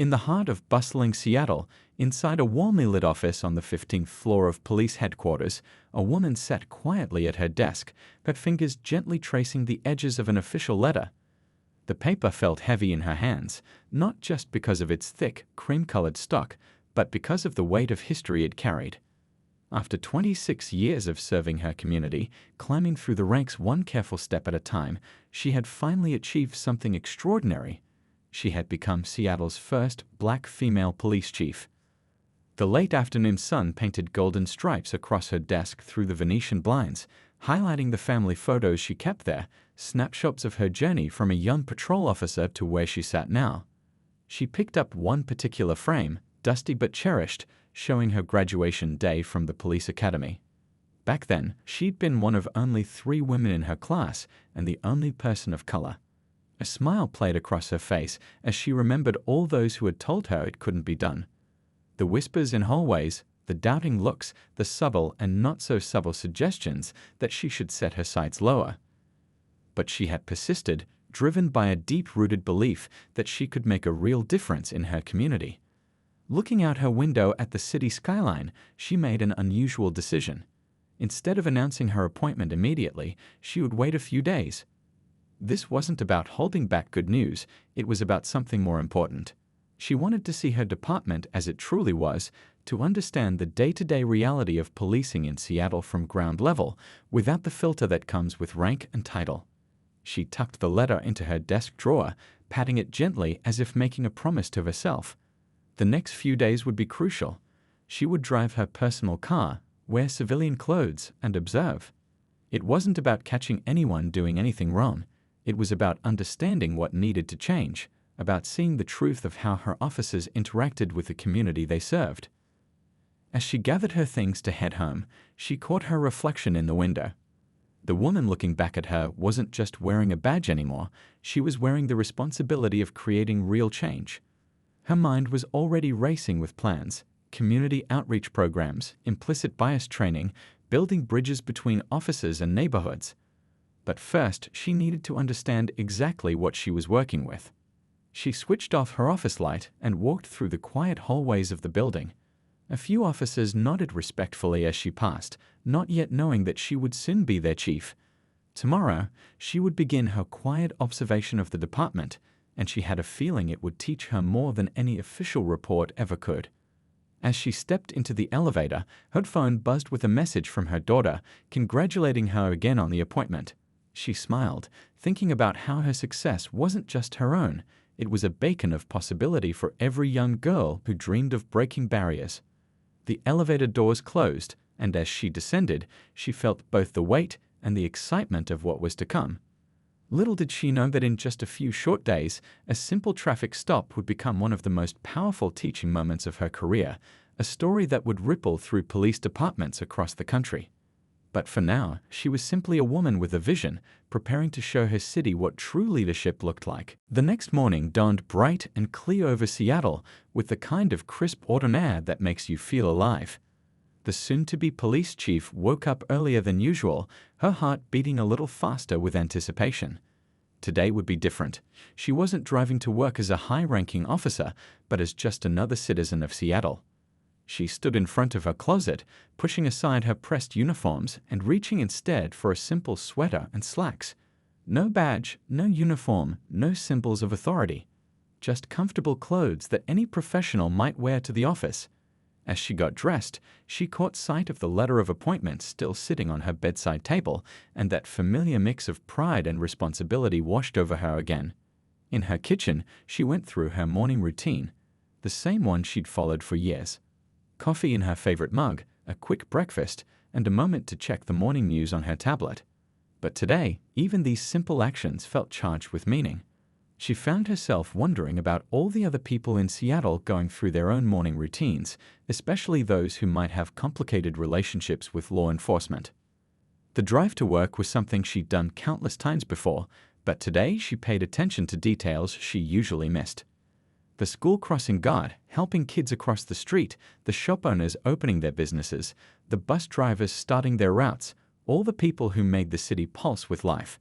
In the heart of bustling Seattle, inside a warmly lit office on the 15th floor of police headquarters, a woman sat quietly at her desk, her fingers gently tracing the edges of an official letter. The paper felt heavy in her hands, not just because of its thick, cream-colored stock, but because of the weight of history it carried. After 26 years of serving her community, climbing through the ranks one careful step at a time, she had finally achieved something extraordinary. She had become Seattle's first black female police chief. The late afternoon sun painted golden stripes across her desk through the Venetian blinds, highlighting the family photos she kept there, snapshots of her journey from a young patrol officer to where she sat now. She picked up one particular frame, dusty but cherished, showing her graduation day from the police academy. Back then, she'd been one of only 3 women in her class and the only person of color. A smile played across her face as she remembered all those who had told her it couldn't be done. The whispers in hallways, the doubting looks, the subtle and not-so-subtle suggestions that she should set her sights lower. But she had persisted, driven by a deep-rooted belief that she could make a real difference in her community. Looking out her window at the city skyline, she made an unusual decision. Instead of announcing her appointment immediately, she would wait a few days. This wasn't about holding back good news, it was about something more important. She wanted to see her department as it truly was, to understand the day-to-day reality of policing in Seattle from ground level, without the filter that comes with rank and title. She tucked the letter into her desk drawer, patting it gently as if making a promise to herself. The next few days would be crucial. She would drive her personal car, wear civilian clothes, and observe. It wasn't about catching anyone doing anything wrong. It was about understanding what needed to change, about seeing the truth of how her officers interacted with the community they served. As she gathered her things to head home, she caught her reflection in the window. The woman looking back at her wasn't just wearing a badge anymore, she was wearing the responsibility of creating real change. Her mind was already racing with plans, community outreach programs, implicit bias training, building bridges between officers and neighborhoods. But first, she needed to understand exactly what she was working with. She switched off her office light and walked through the quiet hallways of the building. A few officers nodded respectfully as she passed, not yet knowing that she would soon be their chief. Tomorrow, she would begin her quiet observation of the department, and she had a feeling it would teach her more than any official report ever could. As she stepped into the elevator, her phone buzzed with a message from her daughter, congratulating her again on the appointment. She smiled, thinking about how her success wasn't just her own. It was a beacon of possibility for every young girl who dreamed of breaking barriers. The elevator doors closed, and as she descended, she felt both the weight and the excitement of what was to come. Little did she know that in just a few short days, a simple traffic stop would become one of the most powerful teaching moments of her career, a story that would ripple through police departments across the country. But for now, she was simply a woman with a vision, preparing to show her city what true leadership looked like. The next morning dawned bright and clear over Seattle, with the kind of crisp autumn air that makes you feel alive. The soon-to-be police chief woke up earlier than usual, her heart beating a little faster with anticipation. Today would be different. She wasn't driving to work as a high-ranking officer, but as just another citizen of Seattle. She stood in front of her closet, pushing aside her pressed uniforms and reaching instead for a simple sweater and slacks. No badge, no uniform, no symbols of authority. Just comfortable clothes that any professional might wear to the office. As she got dressed, she caught sight of the letter of appointment still sitting on her bedside table, and that familiar mix of pride and responsibility washed over her again. In her kitchen, she went through her morning routine, the same one she'd followed for years. Coffee in her favorite mug, a quick breakfast, and a moment to check the morning news on her tablet. But today, even these simple actions felt charged with meaning. She found herself wondering about all the other people in Seattle going through their own morning routines, especially those who might have complicated relationships with law enforcement. The drive to work was something she'd done countless times before, but today she paid attention to details she usually missed. The school crossing guard helping kids across the street, the shop owners opening their businesses, the bus drivers starting their routes, all the people who made the city pulse with life.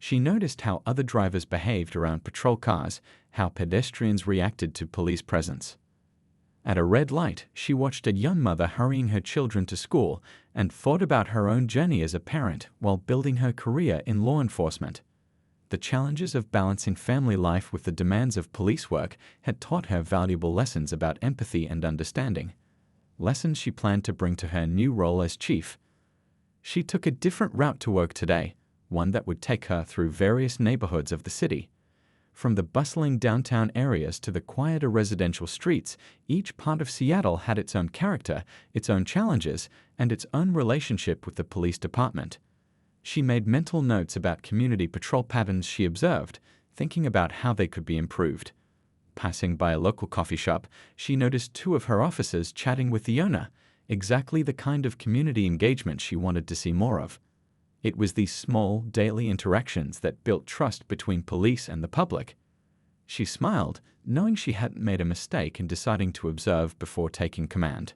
She noticed how other drivers behaved around patrol cars, how pedestrians reacted to police presence. At a red light, she watched a young mother hurrying her children to school and thought about her own journey as a parent while building her career in law enforcement. The challenges of balancing family life with the demands of police work had taught her valuable lessons about empathy and understanding, lessons she planned to bring to her new role as chief. She took a different route to work today, one that would take her through various neighborhoods of the city. From the bustling downtown areas to the quieter residential streets, each part of Seattle had its own character, its own challenges, and its own relationship with the police department. She made mental notes about community patrol patterns she observed, thinking about how they could be improved. Passing by a local coffee shop, she noticed two of her officers chatting with the owner, exactly the kind of community engagement she wanted to see more of. It was these small, daily interactions that built trust between police and the public. She smiled, knowing she hadn't made a mistake in deciding to observe before taking command.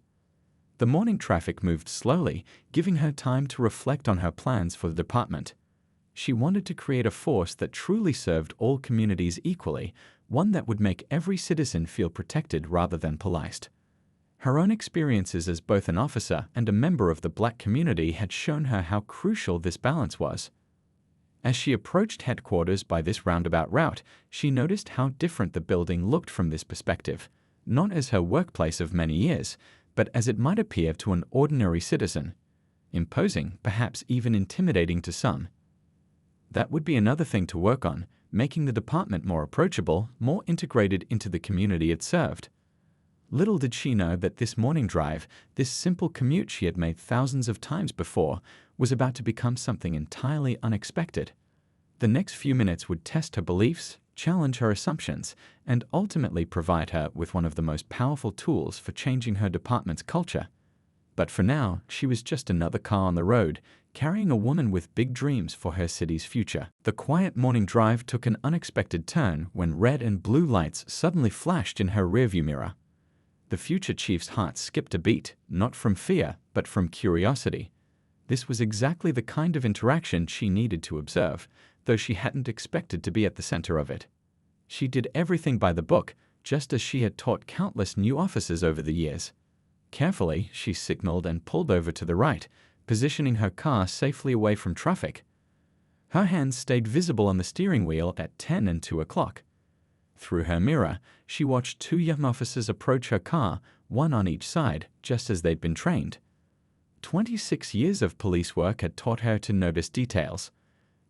The morning traffic moved slowly, giving her time to reflect on her plans for the department. She wanted to create a force that truly served all communities equally, one that would make every citizen feel protected rather than policed. Her own experiences as both an officer and a member of the Black community had shown her how crucial this balance was. As she approached headquarters by this roundabout route, she noticed how different the building looked from this perspective, not as her workplace of many years, but as it might appear to an ordinary citizen. Imposing, perhaps even intimidating to some. That would be another thing to work on, making the department more approachable, more integrated into the community it served. Little did she know that this morning drive, this simple commute she had made thousands of times before, was about to become something entirely unexpected. The next few minutes would test her beliefs, challenge her assumptions, and ultimately provide her with one of the most powerful tools for changing her department's culture. But for now, she was just another car on the road, carrying a woman with big dreams for her city's future. The quiet morning drive took an unexpected turn when red and blue lights suddenly flashed in her rearview mirror. The future chief's heart skipped a beat, not from fear, but from curiosity. This was exactly the kind of interaction she needed to observe, though she hadn't expected to be at the center of it. She did everything by the book, just as she had taught countless new officers over the years. Carefully, she signaled and pulled over to the right, positioning her car safely away from traffic. Her hands stayed visible on the steering wheel at 10 and 2 o'clock. Through her mirror, she watched two young officers approach her car, one on each side, just as they'd been trained. 26 years of police work had taught her to notice details.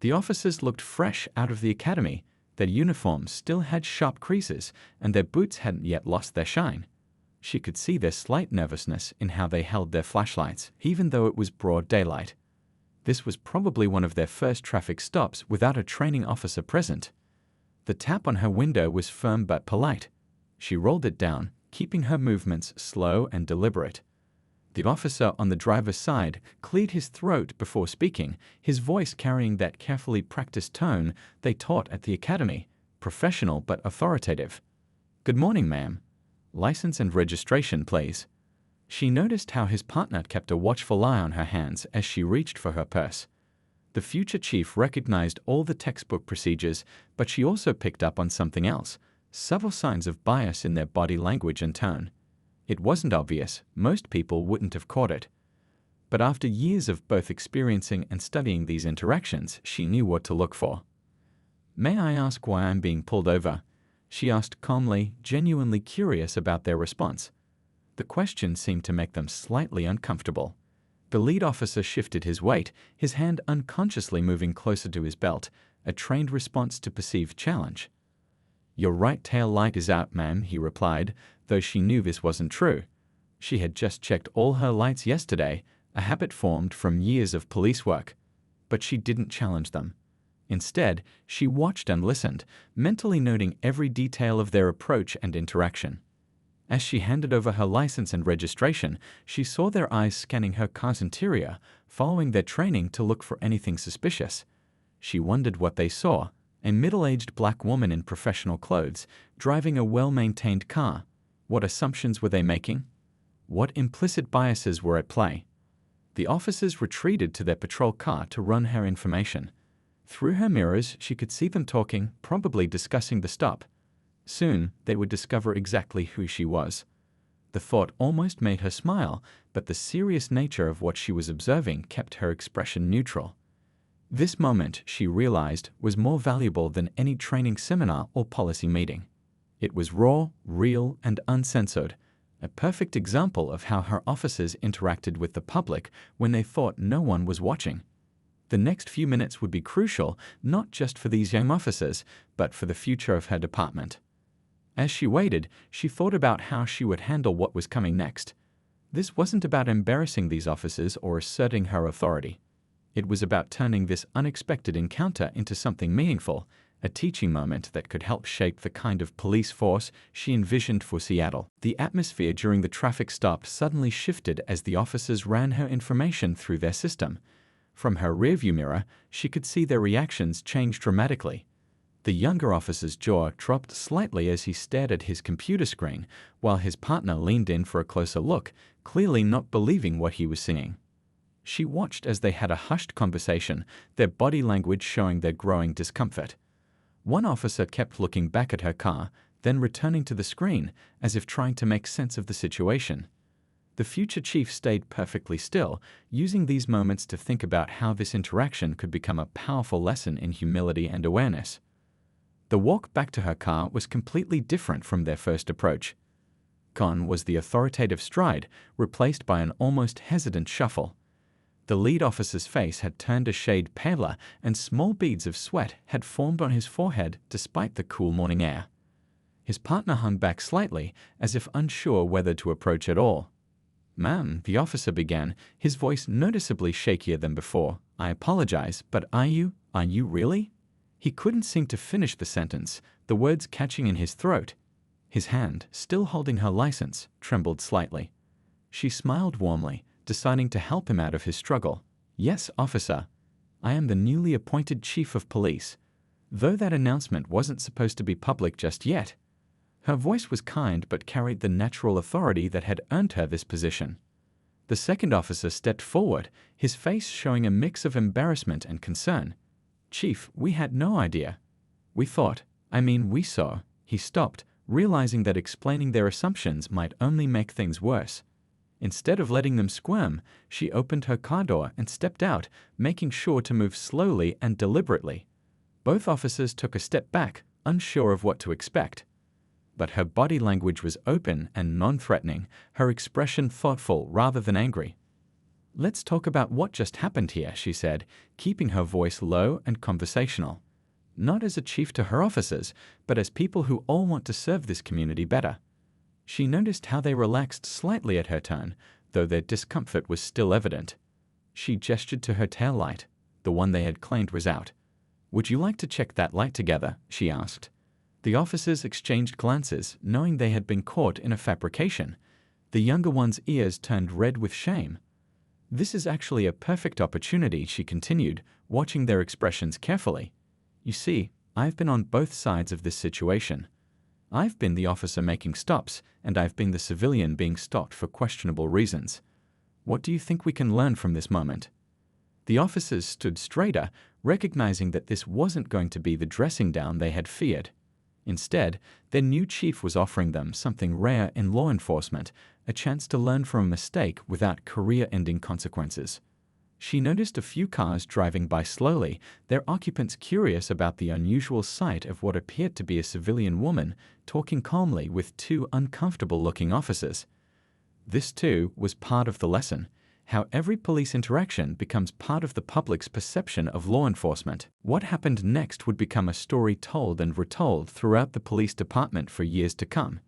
The officers looked fresh out of the academy, their uniforms still had sharp creases, and their boots hadn't yet lost their shine. She could see their slight nervousness in how they held their flashlights, even though it was broad daylight. This was probably one of their first traffic stops without a training officer present. The tap on her window was firm but polite. She rolled it down, keeping her movements slow and deliberate. The officer on the driver's side cleared his throat before speaking, his voice carrying that carefully practiced tone they taught at the academy, professional but authoritative. "Good morning, ma'am. License and registration, please." She noticed how his partner kept a watchful eye on her hands as she reached for her purse. The future chief recognized all the textbook procedures, but she also picked up on something else, subtle signs of bias in their body language and tone. It wasn't obvious, most people wouldn't have caught it. But after years of both experiencing and studying these interactions, she knew what to look for. "May I ask why I'm being pulled over?" she asked calmly, genuinely curious about their response. The question seemed to make them slightly uncomfortable. The lead officer shifted his weight, his hand unconsciously moving closer to his belt, a trained response to perceived challenge. "Your right tail light is out, ma'am," he replied, though she knew this wasn't true. She had just checked all her lights yesterday, a habit formed from years of police work. But she didn't challenge them. Instead, she watched and listened, mentally noting every detail of their approach and interaction. As she handed over her license and registration, she saw their eyes scanning her car's interior, following their training to look for anything suspicious. She wondered what they saw, a middle-aged black woman in professional clothes, driving a well-maintained car. What assumptions were they making? What implicit biases were at play? The officers retreated to their patrol car to run her information. Through her mirrors, she could see them talking, probably discussing the stop. Soon, they would discover exactly who she was. The thought almost made her smile, but the serious nature of what she was observing kept her expression neutral. This moment, she realized, was more valuable than any training seminar or policy meeting. It was raw, real, and uncensored, a perfect example of how her officers interacted with the public when they thought no one was watching. The next few minutes would be crucial, not just for these young officers, but for the future of her department. As she waited, she thought about how she would handle what was coming next. This wasn't about embarrassing these officers or asserting her authority. It was about turning this unexpected encounter into something meaningful, a teaching moment that could help shape the kind of police force she envisioned for Seattle. The atmosphere during the traffic stop suddenly shifted as the officers ran her information through their system. From her rearview mirror, she could see their reactions change dramatically. The younger officer's jaw dropped slightly as he stared at his computer screen, while his partner leaned in for a closer look, clearly not believing what he was seeing. She watched as they had a hushed conversation, their body language showing their growing discomfort. One officer kept looking back at her car, then returning to the screen, as if trying to make sense of the situation. The future chief stayed perfectly still, using these moments to think about how this interaction could become a powerful lesson in humility and awareness. The walk back to her car was completely different from their first approach. Gone was the authoritative stride, replaced by an almost hesitant shuffle. The lead officer's face had turned a shade paler, and small beads of sweat had formed on his forehead despite the cool morning air. His partner hung back slightly, as if unsure whether to approach at all. "Ma'am," the officer began, his voice noticeably shakier than before. "I apologize, but are you really?" He couldn't seem to finish the sentence, the words catching in his throat. His hand, still holding her license, trembled slightly. She smiled warmly, deciding to help him out of his struggle. "Yes, officer. I am the newly appointed chief of police, though that announcement wasn't supposed to be public just yet." Her voice was kind but carried the natural authority that had earned her this position. The second officer stepped forward, his face showing a mix of embarrassment and concern. "Chief, we had no idea. We saw." He stopped, realizing that explaining their assumptions might only make things worse. Instead of letting them squirm, she opened her car door and stepped out, making sure to move slowly and deliberately. Both officers took a step back, unsure of what to expect. But her body language was open and non-threatening, her expression thoughtful rather than angry. "Let's talk about what just happened here," she said, keeping her voice low and conversational. Not as a chief to her officers, but as people who all want to serve this community better. She noticed how they relaxed slightly at her turn, though their discomfort was still evident. She gestured to her tail light. The one they had claimed was out. "Would you like to check that light together?" she asked. The officers exchanged glances, knowing they had been caught in a fabrication. The younger one's ears turned red with shame. "This is actually a perfect opportunity," she continued, watching their expressions carefully. "You see, I've been on both sides of this situation. I've been the officer making stops, and I've been the civilian being stopped for questionable reasons. What do you think we can learn from this moment?" The officers stood straighter, recognizing that this wasn't going to be the dressing down they had feared. Instead, their new chief was offering them something rare in law enforcement, a chance to learn from a mistake without career-ending consequences. She noticed a few cars driving by slowly, their occupants curious about the unusual sight of what appeared to be a civilian woman talking calmly with two uncomfortable-looking officers. This, too, was part of the lesson, how every police interaction becomes part of the public's perception of law enforcement. What happened next would become a story told and retold throughout the police department for years to come.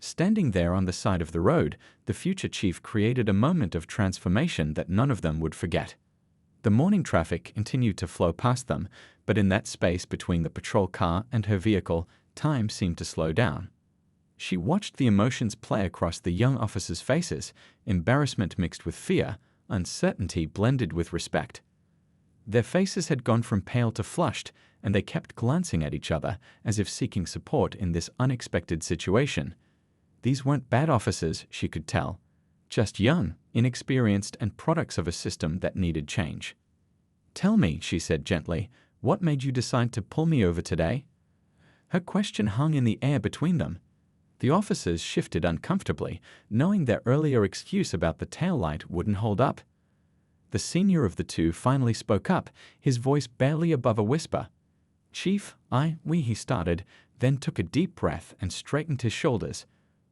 Standing there on the side of the road, the future chief created a moment of transformation that none of them would forget. The morning traffic continued to flow past them, but in that space between the patrol car and her vehicle, time seemed to slow down. She watched the emotions play across the young officers' faces, embarrassment mixed with fear, uncertainty blended with respect. Their faces had gone from pale to flushed, and they kept glancing at each other as if seeking support in this unexpected situation. These weren't bad officers, she could tell, just young, inexperienced, and products of a system that needed change. "Tell me," she said gently, What made you decide to pull me over today?" Her question hung in the air between them. The officers shifted uncomfortably, knowing their earlier excuse about the taillight wouldn't hold up. The senior of the two finally spoke up, his voice barely above a whisper. "Chief, he started, then took a deep breath and straightened his shoulders.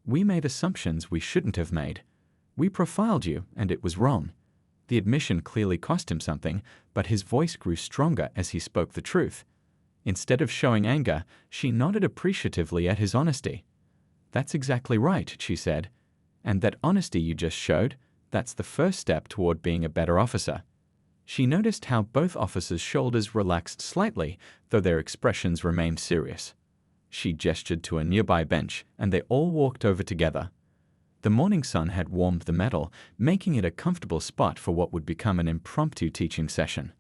"We made assumptions we shouldn't have made. We profiled you, and it was wrong." The admission clearly cost him something, but his voice grew stronger as he spoke the truth. Instead of showing anger, she nodded appreciatively at his honesty. "That's exactly right," she said. "And that honesty you just showed, that's the first step toward being a better officer." She noticed how both officers' shoulders relaxed slightly, though their expressions remained serious. She gestured to a nearby bench, and they all walked over together. The morning sun had warmed the metal, making it a comfortable spot for what would become an impromptu teaching session.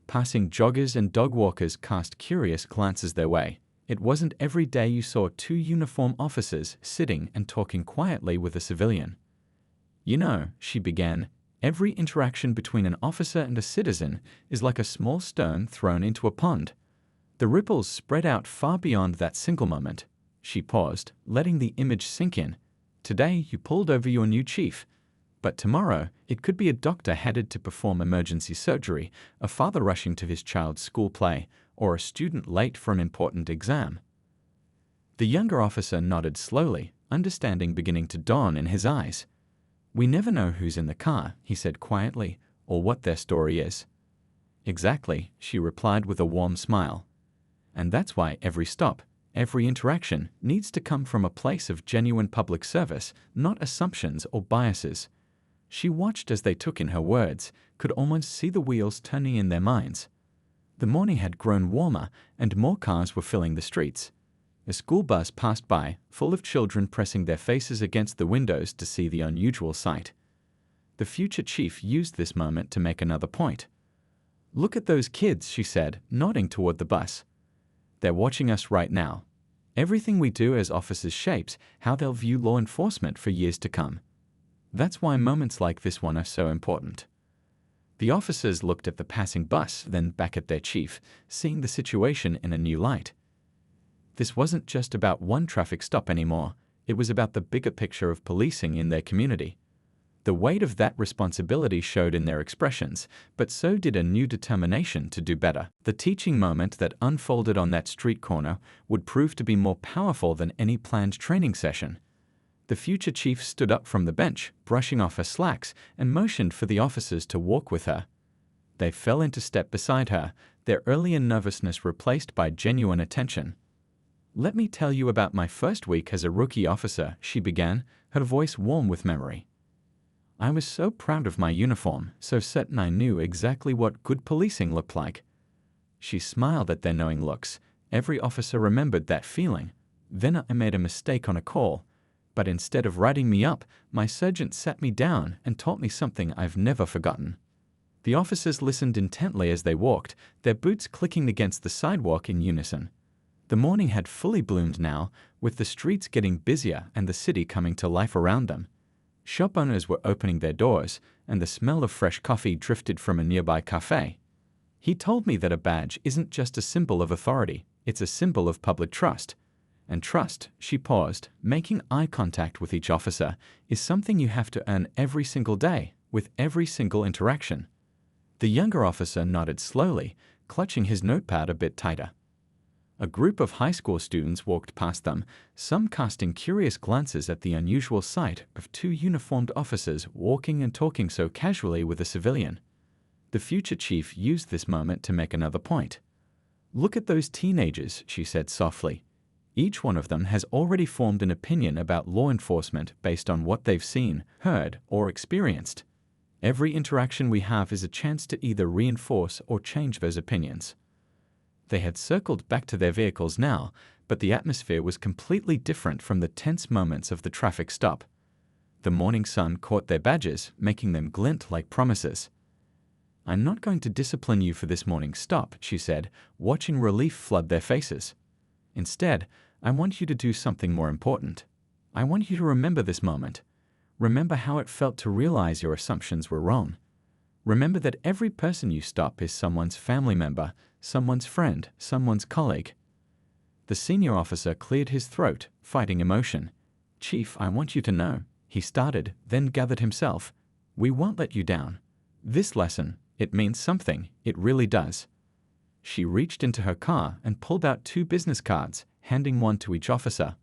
Passing joggers and dog walkers cast curious glances their way. It wasn't every day you saw two uniformed officers sitting and talking quietly with a civilian. "You know," she began, "every interaction between an officer and a citizen is like a small stone thrown into a pond. The ripples spread out far beyond that single moment." She paused, letting the image sink in. "Today you pulled over your new chief, but tomorrow it could be a doctor headed to perform emergency surgery, a father rushing to his child's school play, or a student late for an important exam." The younger officer nodded slowly, understanding beginning to dawn in his eyes. "We never know who's in the car," he said quietly, "or what their story is." "Exactly," she replied with a warm smile. "And that's why every stop, every interaction needs to come from a place of genuine public service, not assumptions or biases." She watched as they took in her words, could almost see the wheels turning in their minds. The morning had grown warmer, and more cars were filling the streets. A school bus passed by, full of children pressing their faces against the windows to see the unusual sight. The future chief used this moment to make another point. "Look at those kids," she said, nodding toward the bus. "They're watching us right now. Everything we do as officers shapes how they'll view law enforcement for years to come. That's why moments like this one are so important." The officers looked at the passing bus, then back at their chief, seeing the situation in a new light. This wasn't just about one traffic stop anymore, it was about the bigger picture of policing in their community. The weight of that responsibility showed in their expressions, but so did a new determination to do better. The teaching moment that unfolded on that street corner would prove to be more powerful than any planned training session. The future chief stood up from the bench, brushing off her slacks, and motioned for the officers to walk with her. They fell into step beside her, their earlier nervousness replaced by genuine attention. "Let me tell you about my first week as a rookie officer," she began, her voice warm with memory. "I was so proud of my uniform, so certain I knew exactly what good policing looked like." She smiled at their knowing looks. Every officer remembered that feeling. "Then I made a mistake on a call, but instead of writing me up, my sergeant sat me down and taught me something I've never forgotten." The officers listened intently as they walked, their boots clicking against the sidewalk in unison. The morning had fully bloomed now, with the streets getting busier and the city coming to life around them. Shop owners were opening their doors, and the smell of fresh coffee drifted from a nearby cafe. "He told me that a badge isn't just a symbol of authority, it's a symbol of public trust. And trust," she paused, making eye contact with each officer, "is something you have to earn every single day, with every single interaction." The younger officer nodded slowly, clutching his notepad a bit tighter. A group of high school students walked past them, some casting curious glances at the unusual sight of two uniformed officers walking and talking so casually with a civilian. The future chief used this moment to make another point. "Look at those teenagers," she said softly. "Each one of them has already formed an opinion about law enforcement based on what they've seen, heard, or experienced. Every interaction we have is a chance to either reinforce or change those opinions." They had circled back to their vehicles now, but the atmosphere was completely different from the tense moments of the traffic stop. The morning sun caught their badges, making them glint like promises. "I'm not going to discipline you for this morning's stop," she said, watching relief flood their faces. "Instead, I want you to do something more important. I want you to remember this moment. Remember how it felt to realize your assumptions were wrong. Remember that every person you stop is someone's family member, someone's friend, someone's colleague. The senior officer cleared his throat, fighting emotion. "Chief, I want you to know," he started, then gathered himself. "We won't let you down. This lesson, it means something, it really does." She reached into her car and pulled out 2 business cards, handing one to each officer.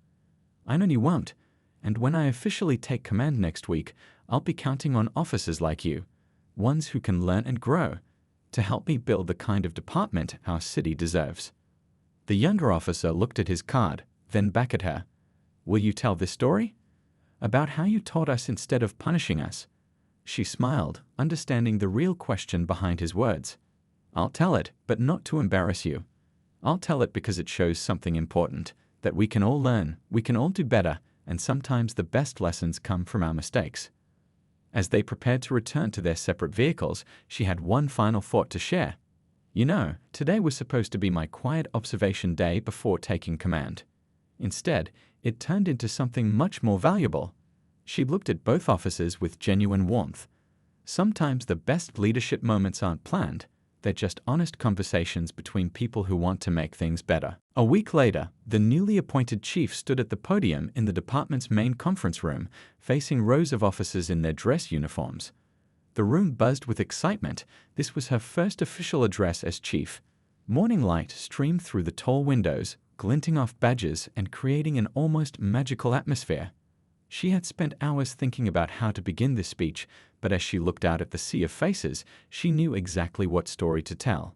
"I know you won't, and when I officially take command next week, I'll be counting on officers like you, ones who can learn and grow, to help me build the kind of department our city deserves." The younger officer looked at his card, then back at her. "Will you tell this story? About how you taught us instead of punishing us?" She smiled, understanding the real question behind his words. "I'll tell it, but not to embarrass you. I'll tell it because it shows something important, that we can all learn, we can all do better, and sometimes the best lessons come from our mistakes." As they prepared to return to their separate vehicles, she had one final thought to share. "You know, today was supposed to be my quiet observation day before taking command. Instead, it turned into something much more valuable." She looked at both officers with genuine warmth. Sometimes the best leadership moments aren't planned. They're just honest conversations between people who want to make things better. A week later, the newly appointed chief stood at the podium in the department's main conference room, facing rows of officers in their dress uniforms. The room buzzed with excitement. This was her first official address as chief. Morning light streamed through the tall windows, glinting off badges and creating an almost magical atmosphere. She had spent hours thinking about how to begin this speech, but as she looked out at the sea of faces, she knew exactly what story to tell.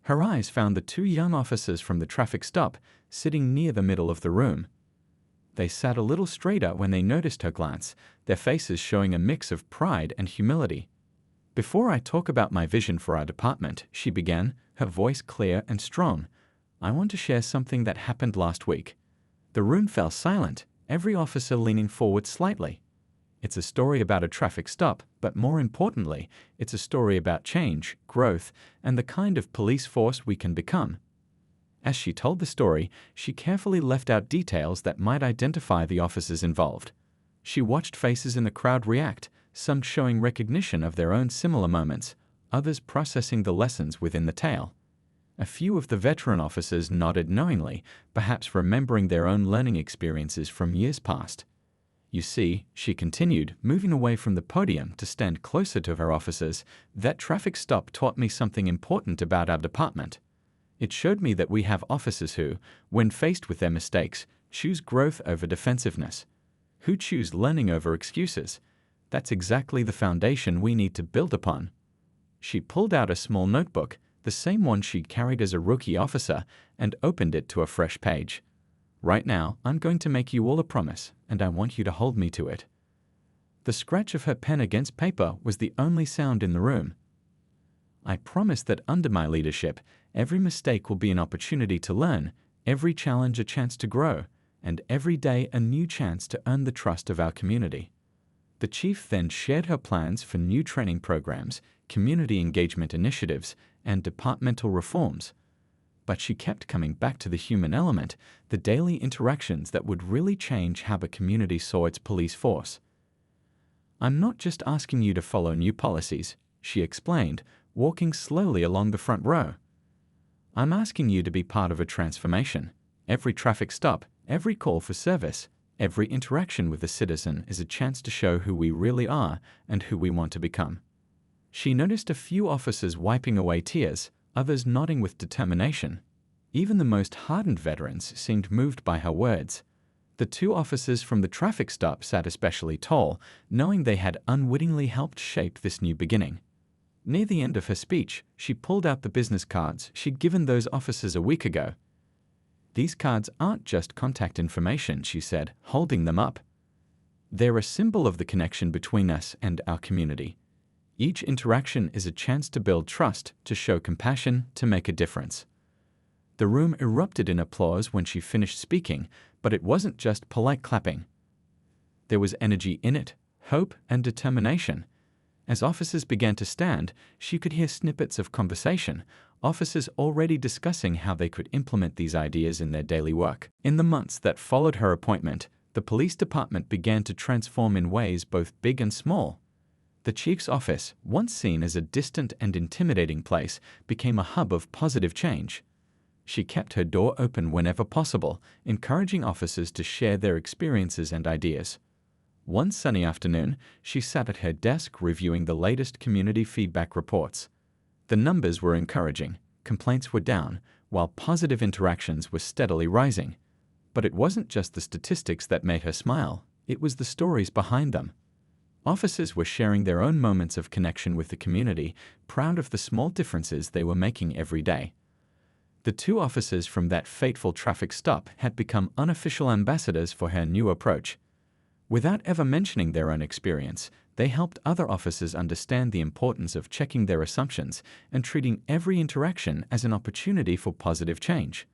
Her eyes found the 2 young officers from the traffic stop, sitting near the middle of the room. They sat a little straighter when they noticed her glance, their faces showing a mix of pride and humility. "Before I talk about my vision for our department," she began, her voice clear and strong, "I want to share something that happened last week." The room fell silent, every officer leaning forward slightly. It's a story about a traffic stop, but more importantly, it's a story about change, growth, and the kind of police force we can become. As she told the story, she carefully left out details that might identify the officers involved. She watched faces in the crowd react, some showing recognition of their own similar moments, others processing the lessons within the tale. A few of the veteran officers nodded knowingly, perhaps remembering their own learning experiences from years past. "You see," she continued, moving away from the podium to stand closer to her officers, "that traffic stop taught me something important about our department. It showed me that we have officers who, when faced with their mistakes, choose growth over defensiveness, who choose learning over excuses. That's exactly the foundation we need to build upon." She pulled out a small notebook, the same one she'd carried as a rookie officer, and opened it to a fresh page. "Right now, I'm going to make you all a promise, and I want you to hold me to it." The scratch of her pen against paper was the only sound in the room. "I promise that under my leadership, every mistake will be an opportunity to learn, every challenge a chance to grow, and every day a new chance to earn the trust of our community." The chief then shared her plans for new training programs, community engagement initiatives, and departmental reforms. But she kept coming back to the human element, the daily interactions that would really change how the community saw its police force. "I'm not just asking you to follow new policies," she explained, walking slowly along the front row. "I'm asking you to be part of a transformation. Every traffic stop, every call for service, every interaction with a citizen is a chance to show who we really are and who we want to become." She noticed a few officers wiping away tears, others nodding with determination. Even the most hardened veterans seemed moved by her words. The 2 officers from the traffic stop sat especially tall, knowing they had unwittingly helped shape this new beginning. Near the end of her speech, she pulled out the business cards she'd given those officers a week ago. "These cards aren't just contact information," she said, holding them up. "They're a symbol of the connection between us and our community. Each interaction is a chance to build trust, to show compassion, to make a difference." The room erupted in applause when she finished speaking, but it wasn't just polite clapping. There was energy in it, hope and determination. As officers began to stand, she could hear snippets of conversation, officers already discussing how they could implement these ideas in their daily work. In the months that followed her appointment, the police department began to transform in ways both big and small. The chief's office, once seen as a distant and intimidating place, became a hub of positive change. She kept her door open whenever possible, encouraging officers to share their experiences and ideas. One sunny afternoon, she sat at her desk reviewing the latest community feedback reports. The numbers were encouraging, complaints were down, while positive interactions were steadily rising. But it wasn't just the statistics that made her smile, it was the stories behind them. Officers were sharing their own moments of connection with the community, proud of the small differences they were making every day. The two officers from that fateful traffic stop had become unofficial ambassadors for her new approach. Without ever mentioning their own experience, they helped other officers understand the importance of checking their assumptions and treating every interaction as an opportunity for positive change.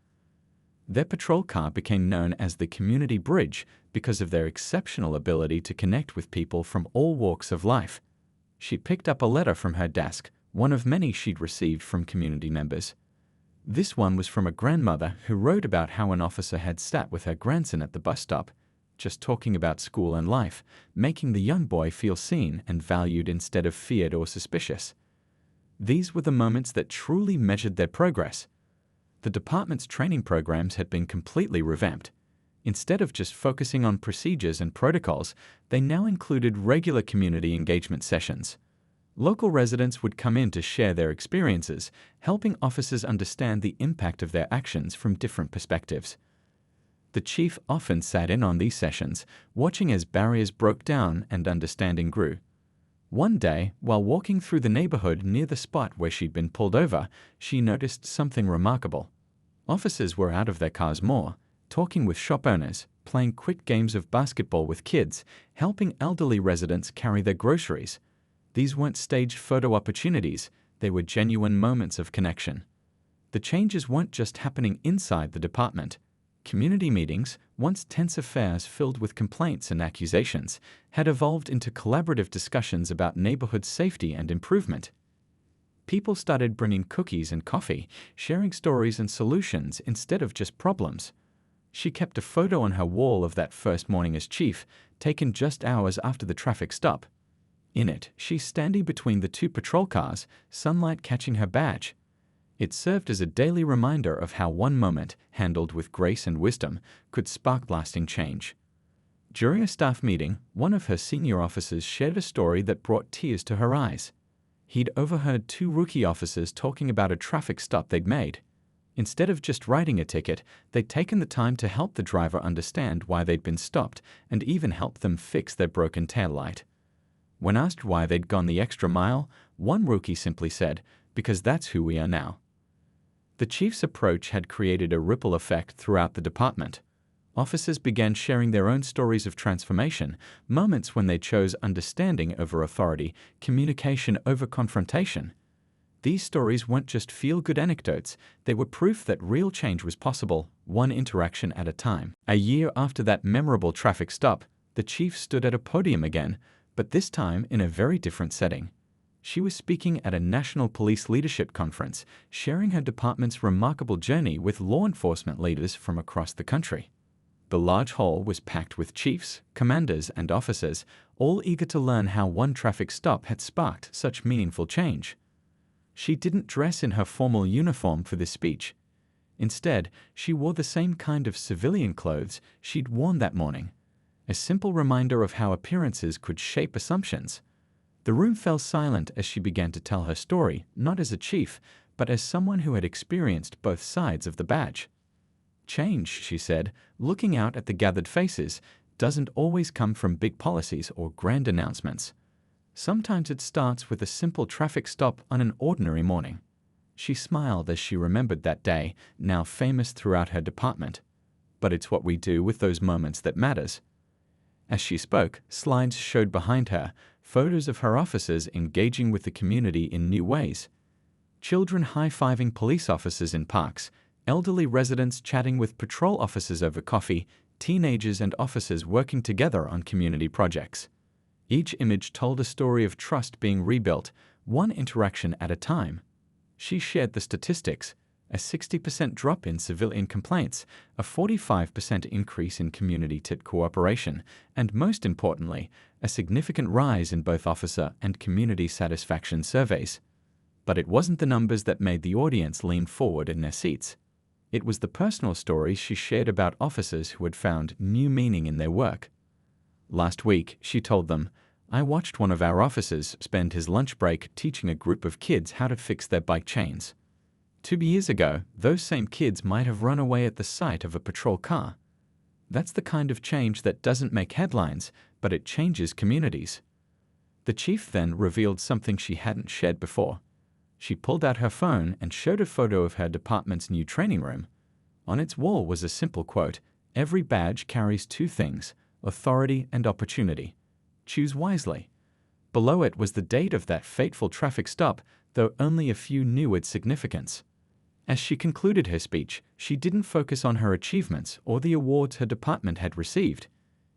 Their patrol car became known as the Community Bridge because of their exceptional ability to connect with people from all walks of life. She picked up a letter from her desk, one of many she'd received from community members. This one was from a grandmother who wrote about how an officer had sat with her grandson at the bus stop, just talking about school and life, making the young boy feel seen and valued instead of feared or suspicious. These were the moments that truly measured their progress. The department's training programs had been completely revamped. Instead of just focusing on procedures and protocols, they now included regular community engagement sessions. Local residents would come in to share their experiences, helping officers understand the impact of their actions from different perspectives. The chief often sat in on these sessions, watching as barriers broke down and understanding grew. One day, while walking through the neighborhood near the spot where she'd been pulled over, she noticed something remarkable. Officers were out of their cars more, talking with shop owners, playing quick games of basketball with kids, helping elderly residents carry their groceries. These weren't staged photo opportunities, they were genuine moments of connection. The changes weren't just happening inside the department. Community meetings, once tense affairs filled with complaints and accusations, had evolved into collaborative discussions about neighborhood safety and improvement. People started bringing cookies and coffee, sharing stories and solutions instead of just problems. She kept a photo on her wall of that first morning as chief, taken just hours after the traffic stop. In it, she's standing between the two patrol cars, sunlight catching her badge. It served as a daily reminder of how one moment, handled with grace and wisdom, could spark lasting change. During a staff meeting, one of her senior officers shared a story that brought tears to her eyes. He'd overheard two rookie officers talking about a traffic stop they'd made. Instead of just writing a ticket, they'd taken the time to help the driver understand why they'd been stopped and even help them fix their broken taillight. When asked why they'd gone the extra mile, one rookie simply said, "Because that's who we are now." The chief's approach had created a ripple effect throughout the department. Officers began sharing their own stories of transformation, moments when they chose understanding over authority, communication over confrontation. These stories weren't just feel-good anecdotes, they were proof that real change was possible, one interaction at a time. A year after that memorable traffic stop, the chief stood at a podium again, but this time in a very different setting. She was speaking at a national police leadership conference, sharing her department's remarkable journey with law enforcement leaders from across the country. The large hall was packed with chiefs, commanders, and officers, all eager to learn how one traffic stop had sparked such meaningful change. She didn't dress in her formal uniform for this speech. Instead, she wore the same kind of civilian clothes she'd worn that morning, a simple reminder of how appearances could shape assumptions. The room fell silent as she began to tell her story, not as a chief, but as someone who had experienced both sides of the badge. Change, she said, looking out at the gathered faces, doesn't always come from big policies or grand announcements. Sometimes it starts with a simple traffic stop on an ordinary morning. She smiled as she remembered that day, now famous throughout her department. But it's what we do with those moments that matters. As she spoke, slides showed behind her, photos of her officers engaging with the community in new ways. Children high-fiving police officers in parks, elderly residents chatting with patrol officers over coffee, teenagers and officers working together on community projects. Each image told a story of trust being rebuilt, one interaction at a time. She shared the statistics. a 60% drop in civilian complaints, a 45% increase in community TIT cooperation, and most importantly, a significant rise in both officer and community satisfaction surveys. But it wasn't the numbers that made the audience lean forward in their seats. It was the personal stories she shared about officers who had found new meaning in their work. Last week, she told them, "I watched one of our officers spend his lunch break teaching a group of kids how to fix their bike chains. 2 years ago, those same kids might have run away at the sight of a patrol car. That's the kind of change that doesn't make headlines, but it changes communities." The chief then revealed something she hadn't shared before. She pulled out her phone and showed a photo of her department's new training room. On its wall was a simple quote, "Every badge carries two things, authority and opportunity. Choose wisely." Below it was the date of that fateful traffic stop, though only a few knew its significance. As she concluded her speech, she didn't focus on her achievements or the awards her department had received.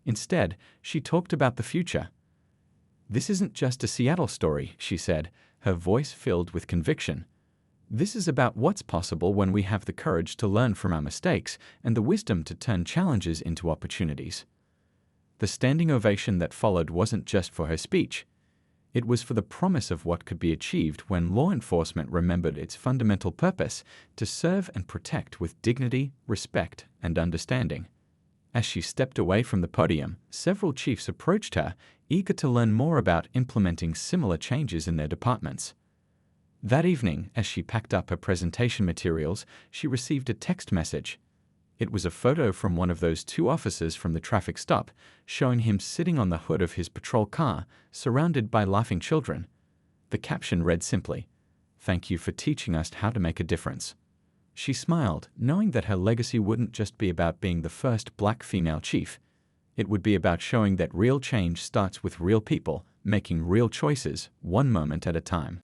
Instead, she talked about the future. "This isn't just a Seattle story," she said, her voice filled with conviction. "This is about what's possible when we have the courage to learn from our mistakes and the wisdom to turn challenges into opportunities." The standing ovation that followed wasn't just for her speech. It was for the promise of what could be achieved when law enforcement remembered its fundamental purpose to serve and protect with dignity, respect, and understanding. As she stepped away from the podium, several chiefs approached her, eager to learn more about implementing similar changes in their departments. That evening, as she packed up her presentation materials, she received a text message. It was a photo from one of those two officers from the traffic stop, showing him sitting on the hood of his patrol car, surrounded by laughing children. The caption read simply, "Thank you for teaching us how to make a difference." She smiled, knowing that her legacy wouldn't just be about being the first black female chief. It would be about showing that real change starts with real people, making real choices, one moment at a time.